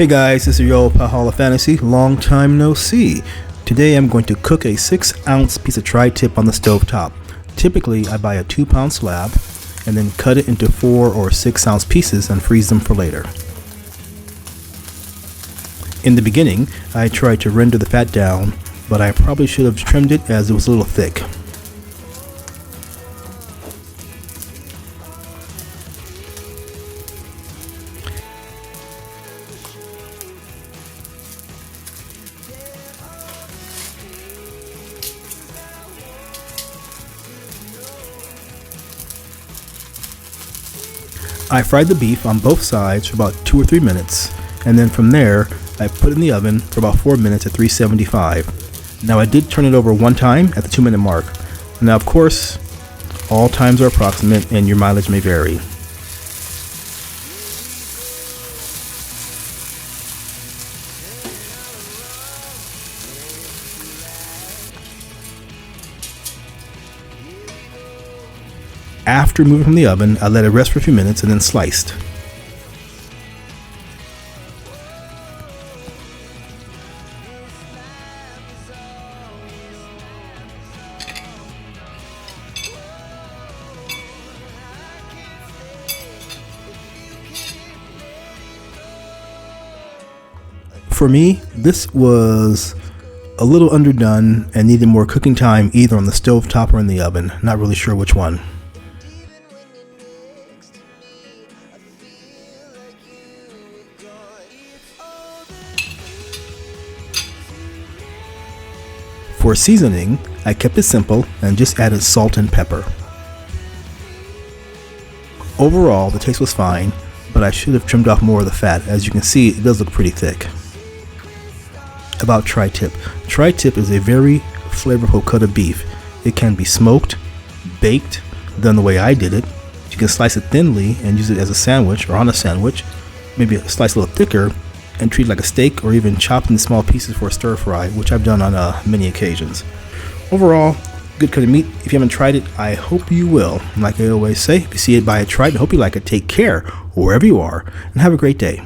Hey guys, this is your old pal HallOfFantasy. Long time no see. Today I'm going to cook a 6-ounce piece of tri-tip on the stove top. Typically I buy a 2-pound slab and then cut it into 4 or 6-ounce pieces and freeze them for later. In the beginning I tried to render the fat down, but I probably should have trimmed it as it was a little thick. I fried the beef on both sides for about 2 or 3 minutes, and then from there I put it in the oven for about 4 minutes at 375. Now I did turn it over one time at the 2-minute mark. Now of course, all times are approximate and your mileage may vary. After moving from the oven, I let it rest for a few minutes and then sliced. For me, this was a little underdone and needed more cooking time either on the stove top or in the oven. Not really sure which one. For seasoning, I kept it simple and just added salt and pepper. Overall, the taste was fine, but I should have trimmed off more of the fat. As you can see, it does look pretty thick. About tri-tip. Tri-tip is a very flavorful cut of beef. It can be smoked, baked, done the way I did it. You can slice it thinly and use it as a sandwich or on a sandwich, maybe a slice a little thicker, and treat it like a steak, or even chopped into small pieces for a stir fry, which I've done on many occasions. Overall, good cut of meat. If you haven't tried it, I hope you will. Like I always say, if you see it, buy it, try it. I hope you like it. Take care wherever you are, and have a great day.